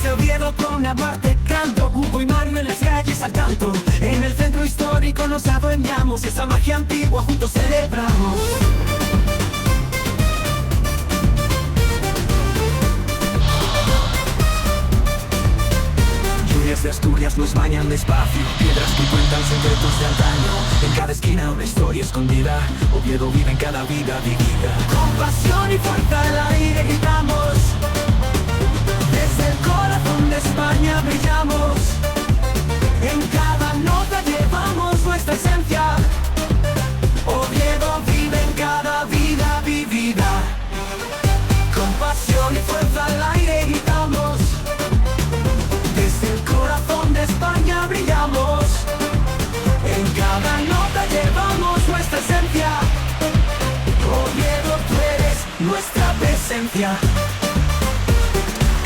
Desde Oviedo con Navarrete canto, Hugo y Mario en las calles al canto. En el centro histórico nos adueñamos, esa magia antigua juntos celebramos. Lluvias de Asturias nos bañan despacio, piedras que cuentan secretos de antaño. En cada esquina una historia escondida, Oviedo vive en cada vida vivida. Con pasión y fuerza al aire gritamos, desde el corazón de España brillamos. En cada nota llevamos nuestra esencia, Oviedo vive en cada vida vivida. Con pasión y fuerza al aire gritamos, desde el corazón de España brillamos. En cada nota llevamos nuestra esencia, Oviedo, tú eres nuestra presencia.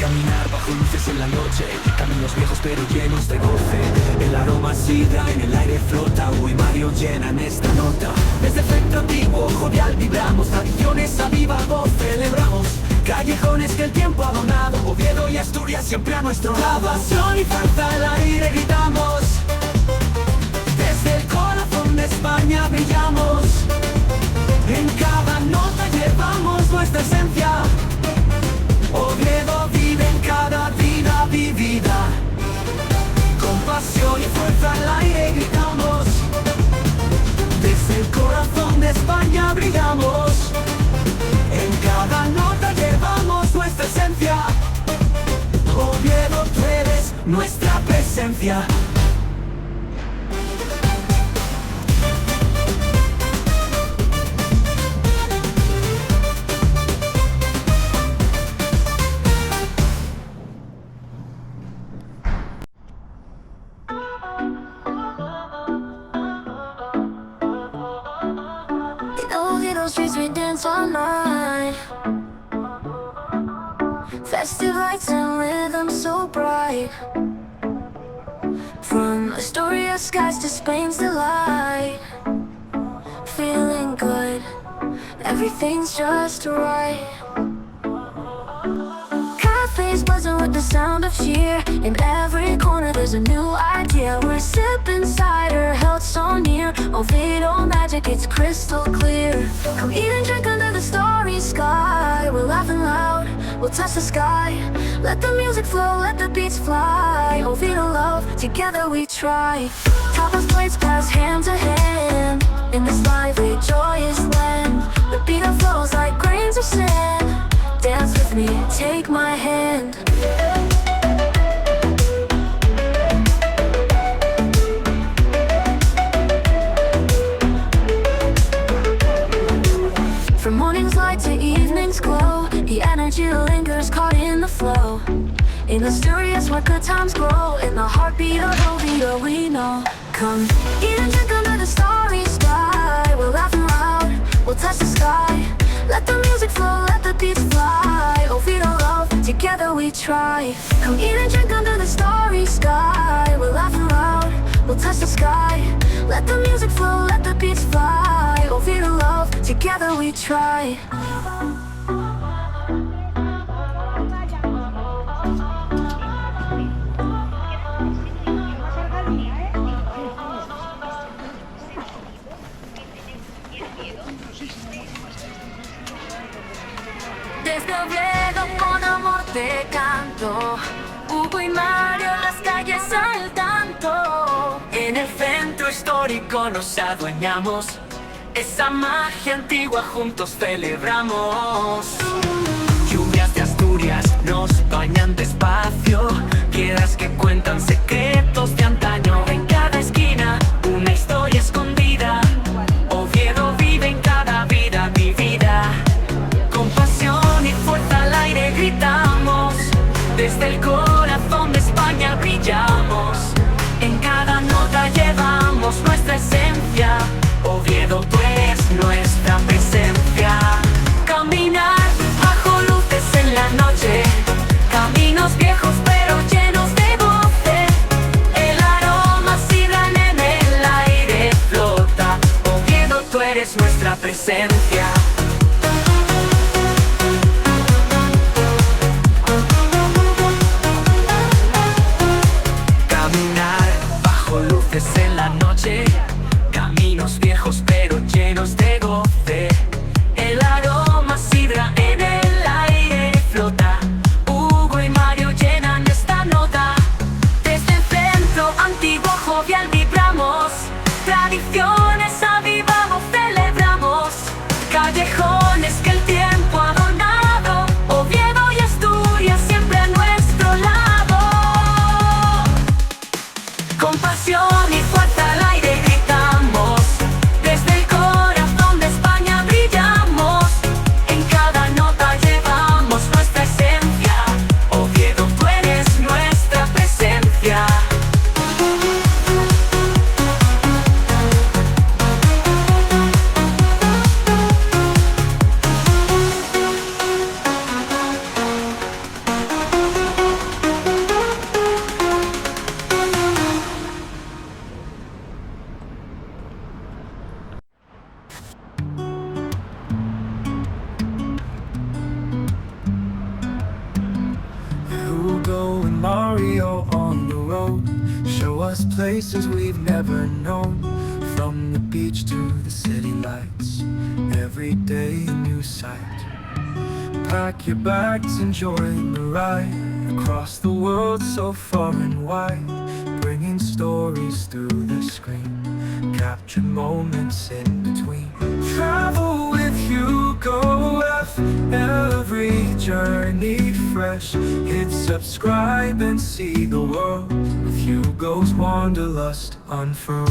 Caminar bajo luces en la noche, caminos viejos pero llenos de goce. El aroma sidra en el aire flota, Hugo y Mario llenan esta nota. Desde el centro antiguo, jovial vibramos, tradiciones a viva voz celebramos. Callejones que el tiempo ha donado, Oviedo y Asturias siempre a nuestro lado. Pasión y fuerza al aire gritamos, desde el corazón de España brillamos. En cada nota llevamos nuestra esencia, Oviedo vive en cada vida vivida. Con pasión y fuerza al aire gritamos, desde el corazón de España brillamos. En cada nota llevamos nuestra esencia, Oviedo, tú eres nuestra presencia. Streets we dance all night, festive lights and rhythm so bright. From Asturias skies to Spain's delight, feeling good, everything's just right. Cafes buzzing with the sound of cheer, in every corner there's a new idea. We're sipping cider, held so near, Oviedo magic, it's crystal clear. Come eat and drink under the starry sky. We're laughing loud, we'll touch the sky. Let the music flow, let the beats fly. Oviedo love, together we try. Tapas plates pass hand to hand, in this lively, joyous land. The beat that flows like grains of sand. Dance with me, take my hand. From morning's light to evening's glow, the energy lingers caught in the flow. In Asturias where good times grow, in the heartbeat of Oviedo we know. Come eat and drink under the starry sky. We're laughing loud, we'll touch the sky. Let the music flow, let the beats fly. Oviedo love, together we try. Come eat and drink under the starry sky. We're laughing loud, we'll touch the sky. Let the music flow, let the beats fly. Oviedo love, together we try. Desde Oviedo con amor te canto, Hugo y Mario en las calles al tanto. En el centro histórico nos adueñamos, esa magia antigua juntos celebramos. Lluvias de Asturias nos bañan despacio, piedras que cuentan secretos de antaño. En cada esquina una historia escondida, Oviedo vive en cada vida vivida. Con pasión y fuerza al aire gritamos, desde el corazón de España brillamos. En cada nota llevamos nuestra esencia, Oviedo, tú eres nuestra presencia. Caminar bajo luces en la noche, caminos viejos pero llenos de voces. El aroma sidra en el aire flota, Oviedo, tú eres nuestra presencia. Hugo and Mario on the road show us places we've never known. From the beach to the city lights, every day a new sight. Pack your bags, enjoy the ride across the world so far and wide, bringing stories through the screen, capture moments in between. Travel with HugoF, every journey fresh. Hit subscribe and see the world with Hugo's wanderlust unfurled.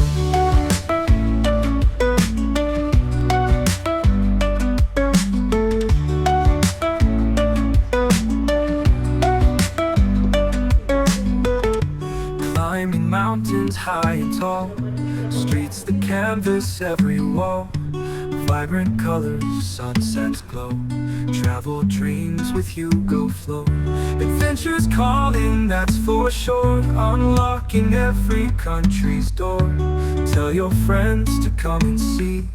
Climbing mountains high and tall, streets that canvas every wall. Vibrant colors, sunsets glow, travel dreams with Hugo flow. Adventures calling, that's for sure, unlocking every country's door. Tell your friends to come and see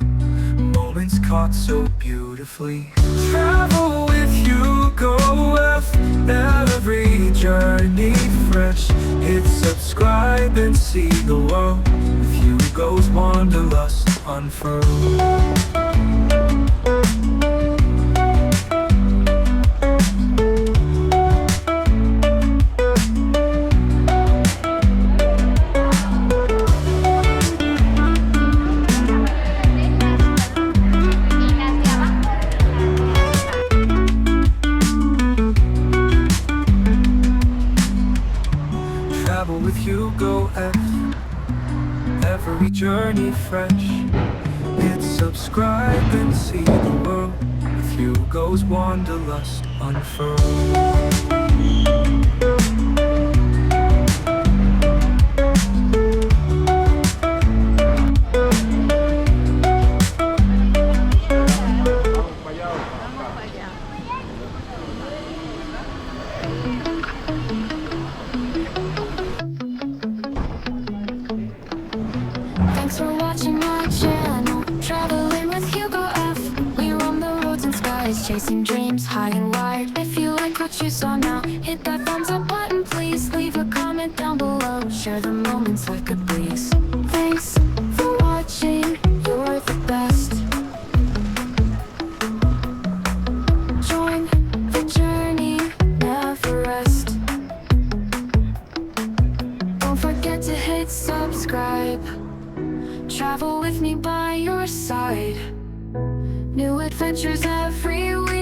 moments caught so beautifully. Travel with HugoF, every journey fresh. Hit subscribe and see the world with Hugo's wanderlust unfurled. Travel with HugoF, every journey fresh. Hit subscribe and see the world with Hugo's wanderlust unfurled. Thanks for watching my channel, traveling with HugoF. We roam the roads and skies, chasing dreams high and wide. If you like what you saw now, hit that thumbs up button, please. Leave a comment down below, share the moments like a breeze. Thanks for watching, you're the best. Join the journey, never rest. Don't forget to hit subscribe. Travel with me by your side. New adventures every week.